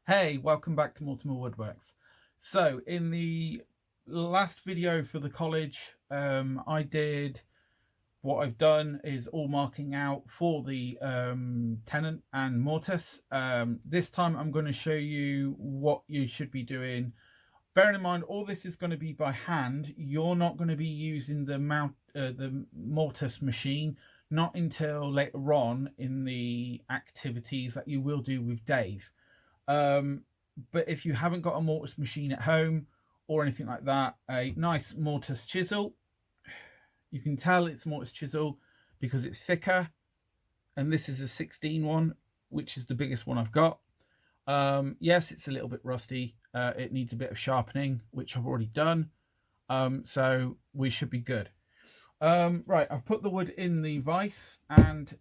Hey, welcome back to Mortimer Woodworks. So in the last video for the college, what I've done is all marking out for the tenon and mortise. This time I'm going to show you what you should be doing. Bearing in mind, all this is going to be by hand. You're not going to be using the mortise machine, not until later on in the activities that you will do with Dave. But if you haven't got a mortise machine at home or anything like that, a nice mortise chisel, you can tell it's mortise chisel because it's thicker, and this is a 16 one, which is the biggest one I've got. Yes, it's a little bit rusty. It needs a bit of sharpening, which I've already done. So we should be good. Right, I've put the wood in the vise, and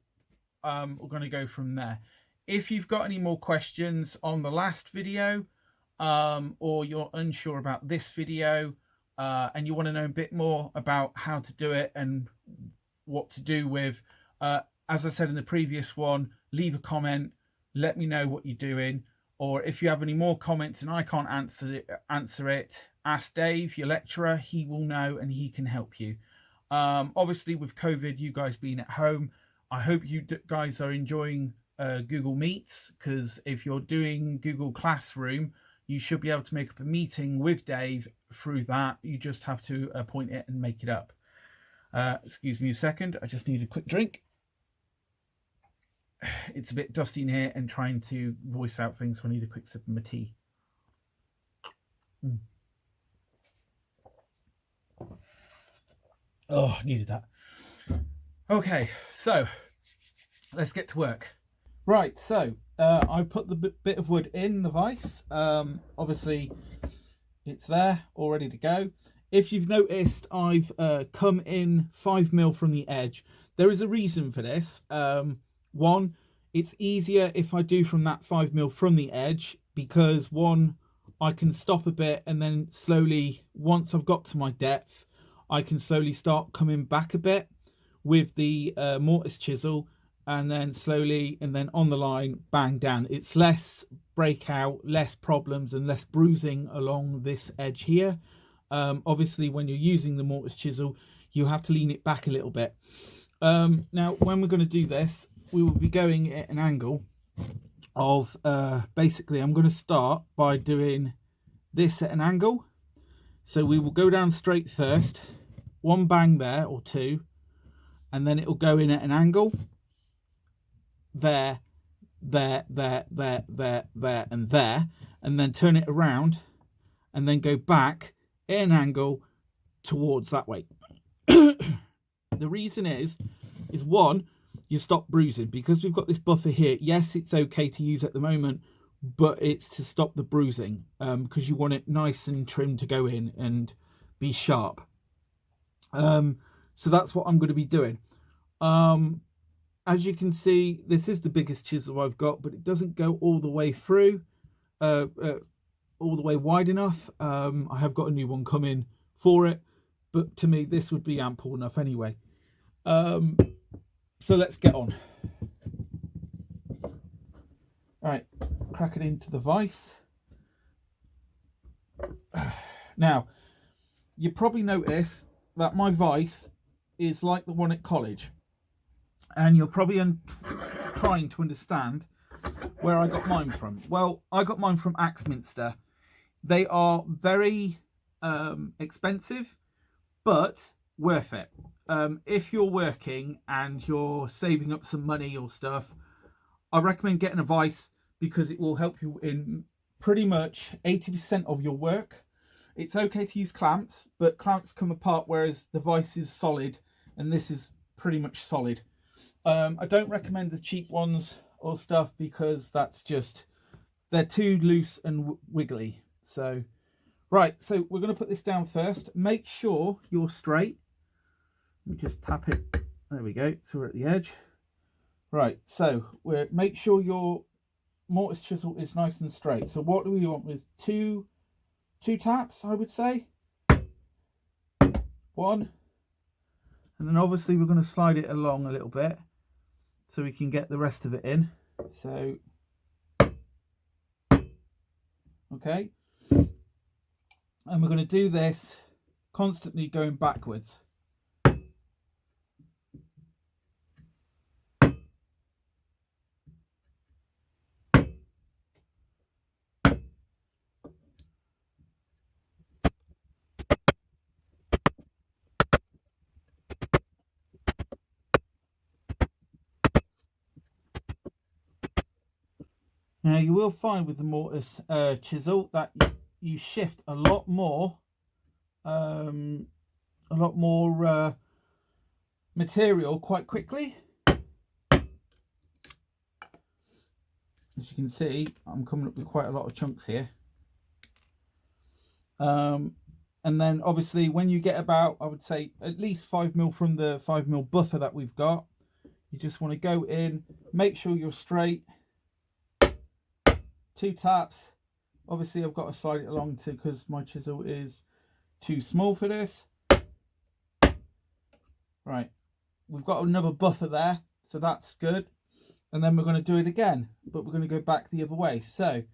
we're going to go from there. If you've got any more questions on the last video, or you're unsure about this video, and you want to know a bit more about how to do it and what to do with, as I said in the previous one, leave a comment, let me know what you're doing. Or if you have any more comments and I can't answer it, ask Dave, your lecturer. He will know and he can help you. Obviously, with COVID, you guys being at home, I hope you guys are enjoying Google Meets, because if you're doing Google Classroom, you should be able to make up a meeting with Dave through that. You just have to appoint it and make it up. Excuse me a second, I just need a quick drink. It's a bit dusty in here and trying to voice out things, so I need a quick sip of my tea. Oh, I needed that. Okay, so let's get to work. Right, so I put the bit of wood in the vise. Obviously, it's there, all ready to go. If you've noticed, I've come in 5mm from the edge. There is a reason for this. One, it's easier if I do from that 5mm from the edge, because one, I can stop a bit and then slowly, once I've got to my depth, I can slowly start coming back a bit with the mortise chisel, and then slowly, and then on the line, bang down. It's less breakout, less problems, and less bruising along this edge here. Obviously, when you're using the mortise chisel, you have to lean it back a little bit. Now, when we're going to do this, we will be going at an angle of, basically, I'm going to start by doing this at an angle. So we will go down straight first, one bang there, or two, and then it will go in at an angle. There, and there, and then turn it around and then go back at an angle towards that way. The reason is one, you stop bruising, because we've got this buffer here. Yes, it's okay to use at the moment, but it's to stop the bruising, because you want it nice and trim to go in and be sharp. So that's what I'm going to be doing. As you can see, this is the biggest chisel I've got, but it doesn't go all the way through, all the way wide enough. I have got a new one coming for it, but to me, this would be ample enough anyway. So let's get on. All right, crack it into the vise. Now, you probably notice that my vise is like the one at college. And you're probably trying to understand where I got mine from. Well, I got mine from Axminster. They are very expensive, but worth it. If you're working and you're saving up some money or stuff, I recommend getting a vise, because it will help you in pretty much 80% of your work. It's okay to use clamps, but clamps come apart, whereas the vise is solid, and this is pretty much solid. I don't recommend the cheap ones or stuff, because they're too loose and wiggly. So, right, so we're going to put this down first. Make sure you're straight. Let me just tap it. There we go. So we're at the edge. Right, so make sure your mortise chisel is nice and straight. So what do we want with two taps, I would say. One. And then obviously we're going to slide it along a little bit so we can get the rest of it in. So Okay, and we're going to do this constantly going backwards. Now you will find with the mortise chisel that you shift a lot more material quite quickly. As you can see, I'm coming up with quite a lot of chunks here. And then obviously when you get about, I would say at least 5mm from the 5mm buffer that we've got, you just want to go in, make sure you're straight, 2 taps. Obviously I've got to slide it along too because my chisel is too small for this. Right, we've got another buffer there, so that's good. And then we're going to do it again, but we're going to go back the other way. So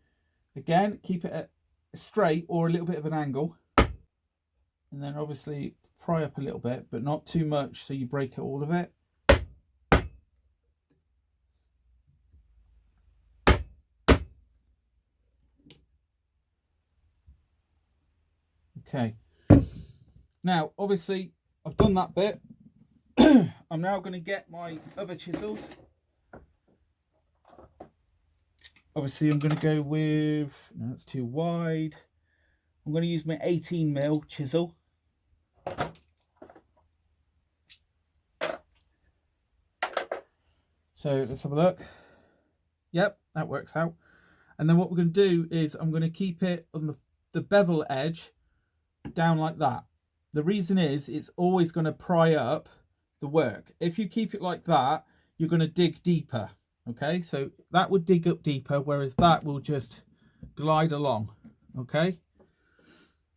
again, keep it at straight or a little bit of an angle, and then obviously pry up a little bit, but not too much so you break all of it. Okay, now obviously I've done that bit. I'm now going to get my other chisels. Obviously I'm going to go with, no, that's too wide. I'm going to use my 18mm chisel. So let's have a look. Yep, that works out. And then what we're going to do is I'm going to keep it on the bevel edge down like that. The reason is it's always going to pry up the work. If you keep it like that, you're going to dig deeper. Okay, so that would dig up deeper, whereas that will just glide along. Okay,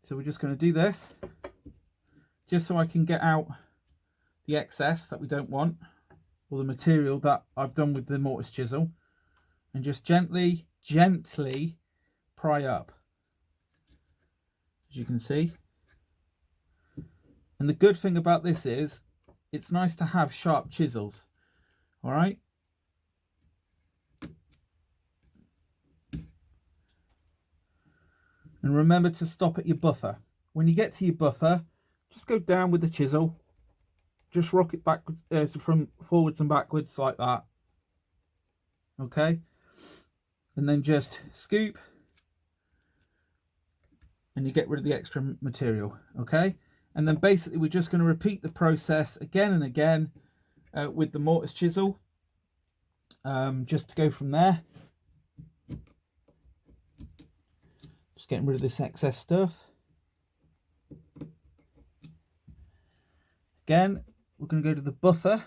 so we're just going to do this just so I can get out the excess that we don't want, or the material that I've done with the mortise chisel, and just gently pry up, as you can see. And the good thing about this is it's nice to have sharp chisels. All right, and remember to stop at your buffer. When you get to your buffer, just go down with the chisel, just rock it backwards, from forwards and backwards like that. Okay, and then just scoop and you get rid of the extra material. Okay, and then basically we're just going to repeat the process again and again with the mortise chisel, just to go from there. Just getting rid of this excess stuff. Again, we're going to go to the buffer,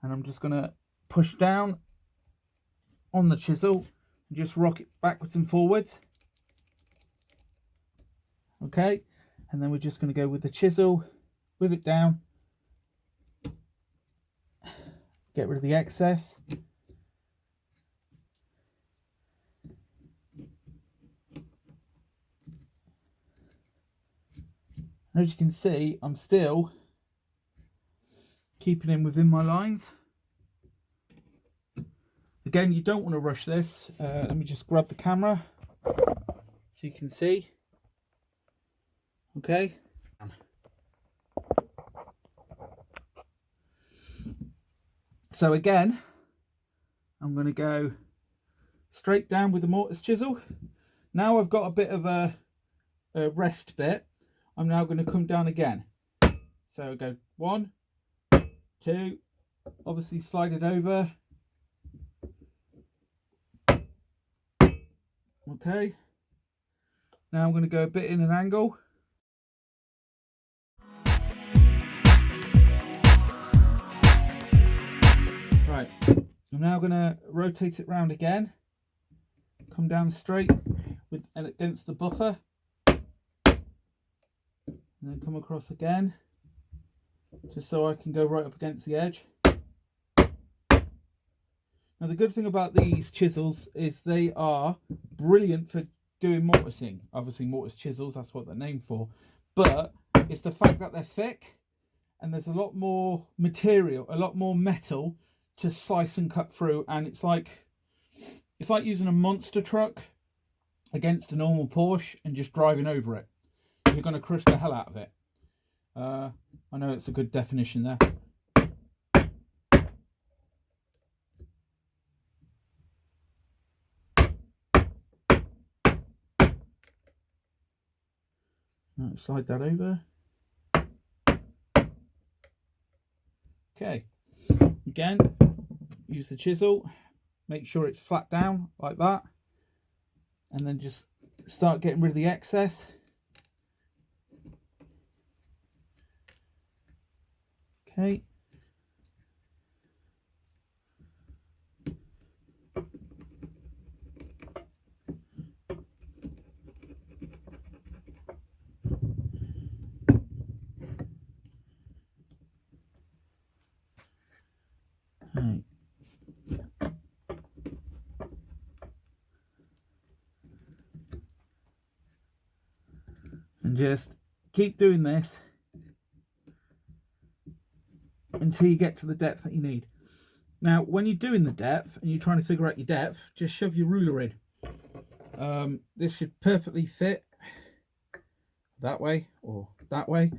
and I'm just going to push down on the chisel and just rock it backwards and forwards. Okay, and then we're just going to go with the chisel with it down, get rid of the excess. And as you can see, I'm still keeping in within my lines. Again, you don't want to rush this. Let me just grab the camera so you can see. Okay. So again, I'm going to go straight down with the mortise chisel. Now I've got a bit of a rest bit. I'm now going to come down again. So I go 1, 2, obviously slide it over. Okay. Now I'm going to go a bit in an angle. Right, I'm now going to rotate it round again, come down straight with against the buffer, and then come across again, just so I can go right up against the edge. Now the good thing about these chisels is they are brilliant for doing mortising. Obviously mortise chisels, that's what they're named for, but it's the fact that they're thick and there's a lot more material, a lot more metal to slice and cut through, and it's like using a monster truck against a normal Porsche and just driving over it. You're going to crush the hell out of it. I know it's a good definition there. Right, slide that over. Okay, again, use the chisel, make sure it's flat down like that, and then just start getting rid of the excess. Okay. Right. And just keep doing this until you get to the depth that you need. Now, when you're doing the depth and you're trying to figure out your depth, just shove your ruler in. This should perfectly fit that way or that way,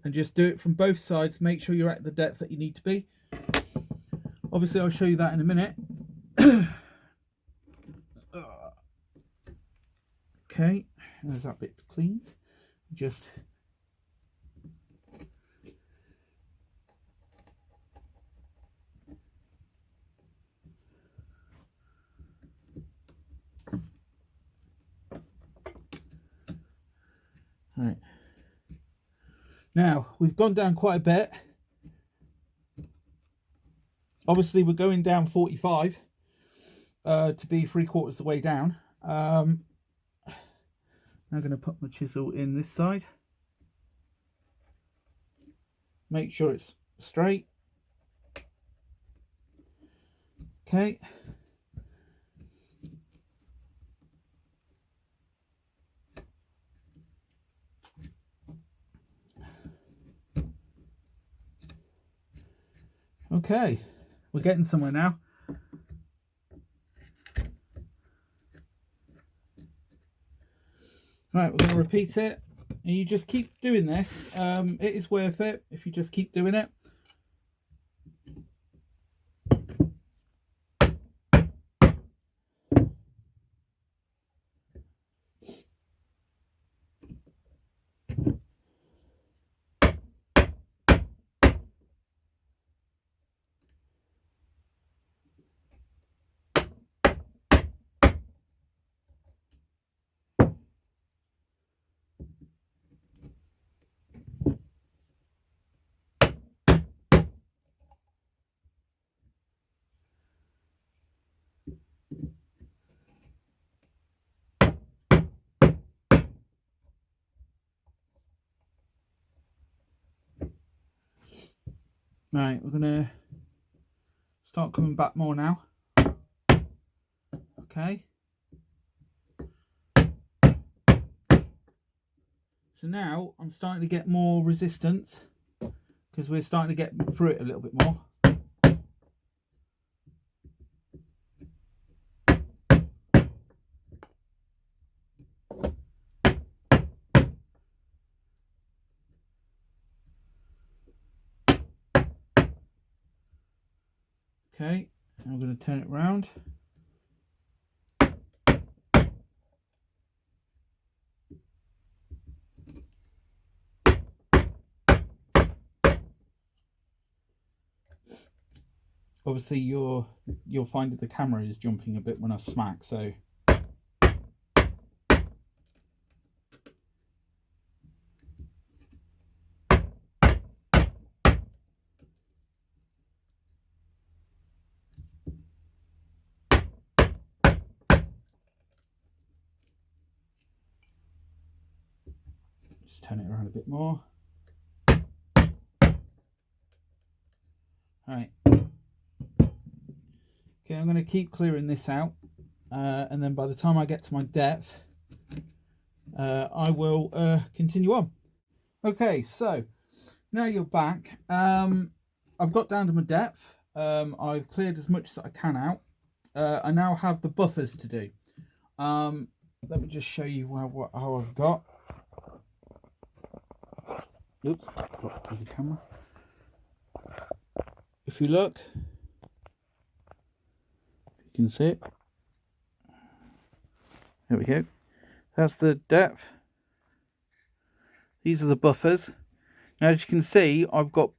and just do it from both sides. Make sure you're at the depth that you need to be. Obviously, I'll show you that in a minute. Okay, there's that bit clean. Just right. Now we've gone down quite a bit. Obviously, we're going down 45 to be 3/4 the way down. I'm going to put my chisel in this side. Make sure it's straight. Okay. Okay, we're getting somewhere now. Right, we're going to repeat it, and you just keep doing this. It is worth it if you just keep doing it. Right, we're going to start coming back more now. Okay. So now I'm starting to get more resistance because we're starting to get through it a little bit more. Okay, I'm going to turn it around. Obviously you'll find that the camera is jumping a bit when I smack, so just turn it around a bit more. Right. Okay, I'm going to keep clearing this out, and then by the time I get to my depth, I will continue on. Okay, so now you're back. I've got down to my depth. I've cleared as much as I can out. I now have the buffers to do. Let me just show you how I've got. Oops, got the camera. If you look, you can see it. There we go. That's the depth. These are the buffers. Now, as you can see, I've got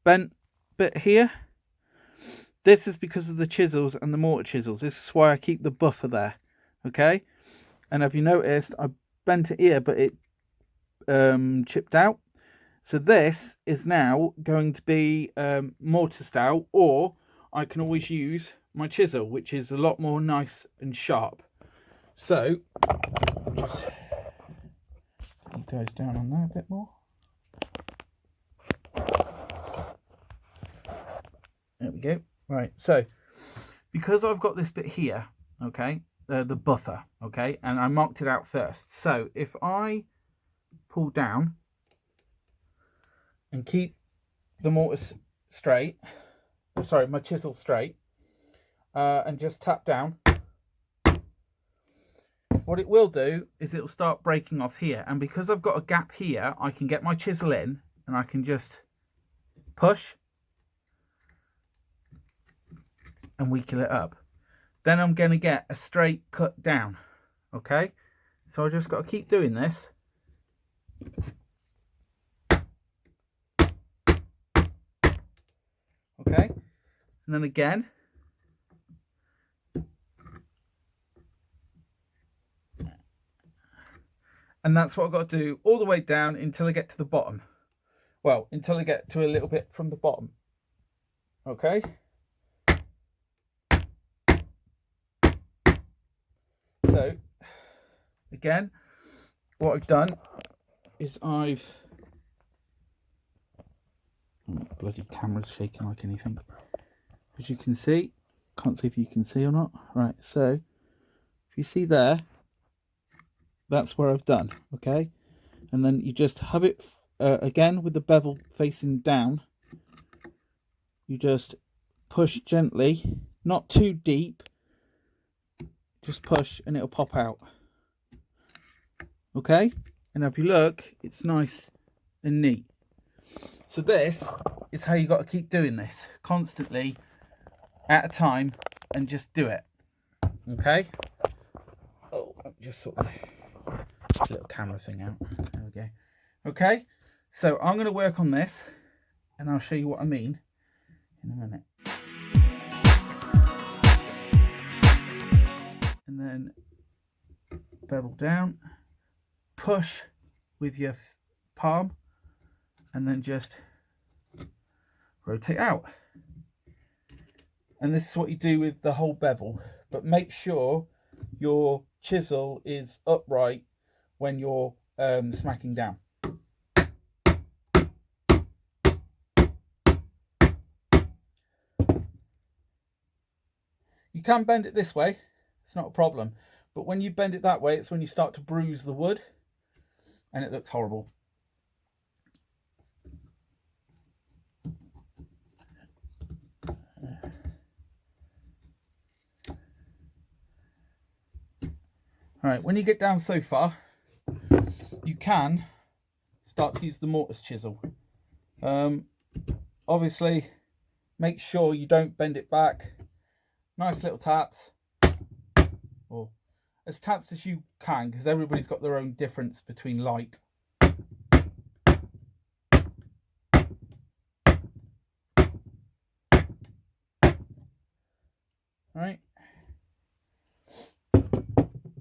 bent bit here. This is because of the chisels and the mortar chisels. This is why I keep the buffer there. Okay. And have you noticed I bent it here, but it chipped out. So this is now going to be mortised out, or I can always use my chisel, which is a lot more nice and sharp. So just put you guys down on that a bit more. There we go. Right, so because I've got this bit here, okay, the buffer, okay, and I marked it out first. So if I pull down and keep the mortise straight, sorry, my chisel straight, and just tap down, what it will do is it'll start breaking off here. And because I've got a gap here, I can get my chisel in and I can just push and weaken it up. Then I'm going to get a straight cut down. Okay, so I just got to keep doing this. Okay, and then again. And that's what I've got to do all the way down until I get to the bottom. Well, until I get to a little bit from the bottom. Okay. So, again, what I've done is oh, bloody camera's shaking like anything. As you can see, can't see if you can see or not. Right, so if you see there, that's where I've done. Okay, and then you just have it again with the bevel facing down. You just push gently, not too deep. Just push and it'll pop out. Okay, and if you look, it's nice and neat. So this is how you got to keep doing this constantly at a time, and just do it. Okay. Oh, just sort of a little camera thing out. There we go. Okay, so I'm going to work on this, and I'll show you what I mean in a minute. And then bevel down, push with your palm, and then just rotate out. And this is what you do with the whole bevel, but make sure your chisel is upright when you're smacking down. You can bend it this way, it's not a problem, but when you bend it that way, it's when you start to bruise the wood and it looks horrible. Alright, when you get down so far, you can start to use the mortise chisel. Obviously, make sure you don't bend it back. Nice little taps, or as taps as you can, because everybody's got their own difference between light. Right.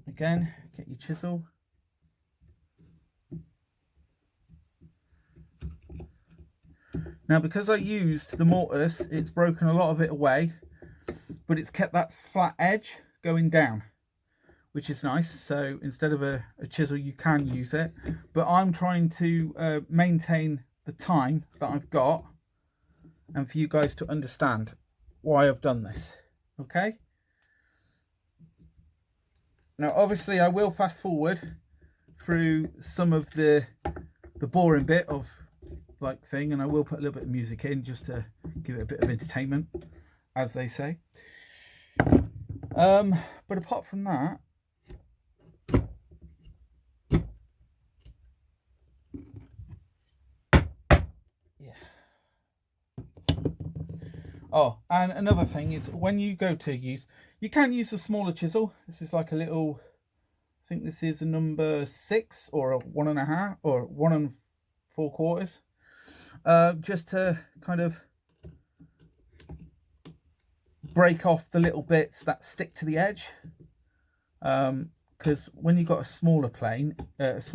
Again, get your chisel. Now, because I used the mortise, it's broken a lot of it away, but it's kept that flat edge going down, which is nice. So instead of a chisel, you can use it. But I'm trying to maintain the time that I've got, and for you guys to understand why I've done this. Okay. Now, obviously, I will fast forward through some of the boring bit of like thing, and I will put a little bit of music in just to give it a bit of entertainment, as they say. But apart from that, yeah. Oh, and another thing is when you go to use, you can use a smaller chisel. This is like a little, I think this is a number 6 or a 1.5 or 1 4/4. Just to kind of break off the little bits that stick to the edge. Because when you've got a smaller chisel, let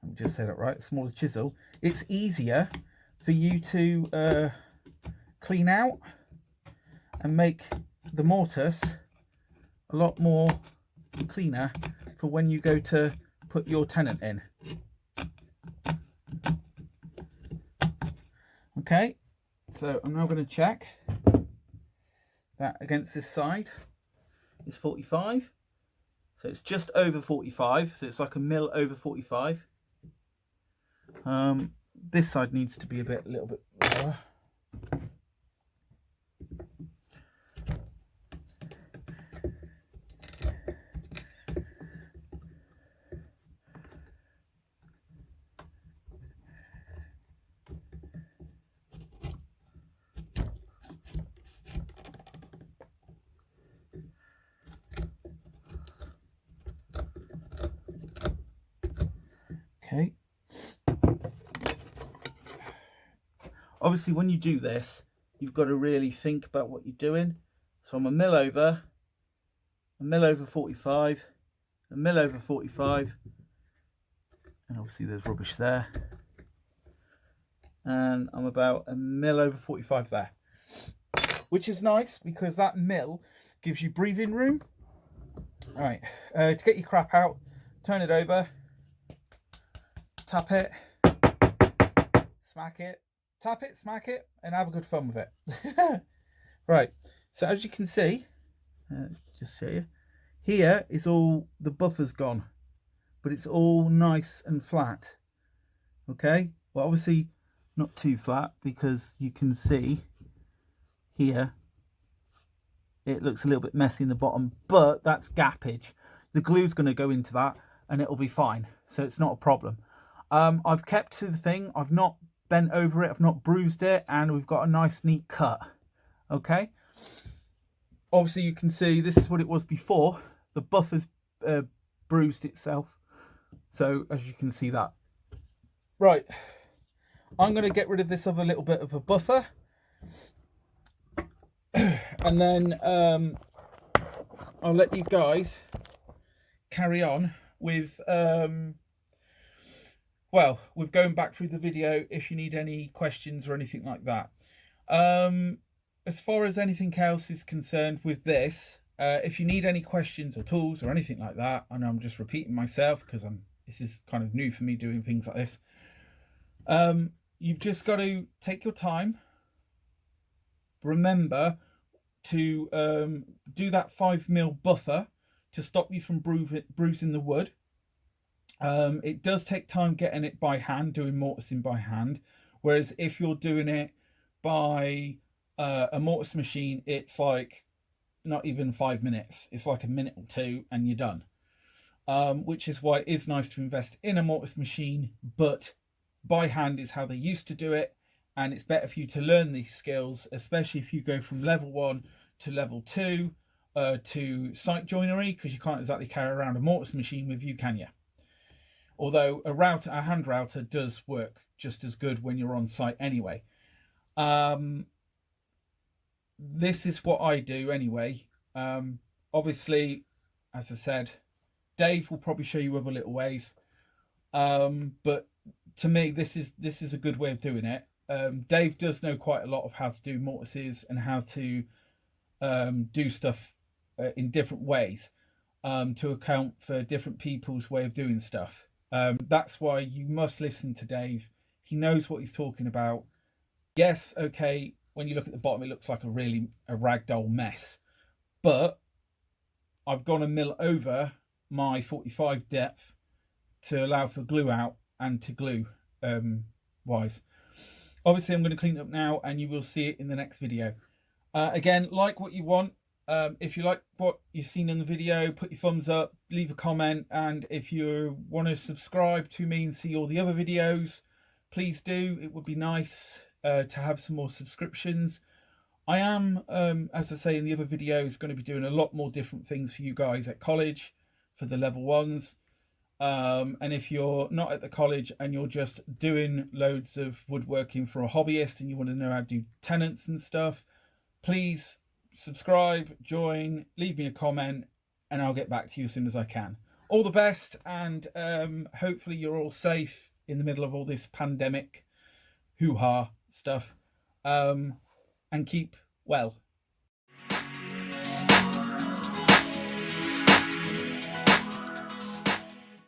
me just say that right, a smaller chisel, it's easier for you to clean out and make the mortise a lot more cleaner for when you go to put your tenon in. Okay, so I'm now going to check that against this side is 45, so it's just over 45, so it's like a mil over 45. This side needs to be a little bit lower. Okay. Obviously, when you do this, you've got to really think about what you're doing. So I'm a mil over 45, a mil over 45, and obviously there's rubbish there. And I'm about a mil over 45 there, which is nice because that mil gives you breathing room. All right, to get your crap out, turn it over, tap it, smack it, tap it, smack it, and have a good fun with it. Right, so as you can see, just show you, here is all the buffers gone, but it's all nice and flat. Okay, well obviously not too flat because you can see here it looks a little bit messy in the bottom, but that's gappage. The glue's going to go into that and it'll be fine, so it's not a problem. I've kept to the thing, I've not bent over it, I've not bruised it, and we've got a nice neat cut. Okay, obviously you can see this is what it was before. The buffer's bruised itself, so as you can see that. Right, I'm going to get rid of this other little bit of a buffer, and then I'll let you guys carry on with well, with going back through the video if you need any questions or anything like that. As far as anything else is concerned with this, if you need any questions or tools or anything like that, I know I'm just repeating myself because this is kind of new for me doing things like this. You've just got to take your time. Remember to do that 5mm buffer to stop you from bruising the wood. It does take time getting it by hand, doing mortising by hand, whereas if you're doing it by a mortise machine, it's like not even 5 minutes, it's like a minute or two and you're done. Which is why it is nice to invest in a mortise machine, but by hand is how they used to do it, and it's better for you to learn these skills, especially if you go from level 1 to level 2 to site joinery, because you can't exactly carry around a mortise machine with you, can you? Although a hand router does work just as good when you're on site anyway. This is what I do anyway. Obviously, as I said, Dave will probably show you other little ways. But to me, this is a good way of doing it. Dave does know quite a lot of how to do mortises and how to do stuff in different ways to account for different people's way of doing stuff. That's why you must listen to Dave. He knows what he's talking about. Yes, okay, when you look at the bottom, it looks like a ragdoll mess. But I've gone a mill over my 45 depth to allow for glue out and to glue wise. Obviously I'm going to clean it up now and you will see it in the next video. Again, like what you want. If you like what you've seen in the video, put your thumbs up, leave a comment, and if you want to subscribe to me and see all the other videos, please do. It would be nice to have some more subscriptions. I am, as I say in the other videos, going to be doing a lot more different things for you guys at college for the level ones. And if you're not at the college and you're just doing loads of woodworking for a hobbyist and you want to know how to do tenants and stuff, please subscribe, join, leave me a comment, and I'll get back to you as soon as I can. All the best, and hopefully you're all safe in the middle of all this pandemic hoo-ha stuff, and keep well.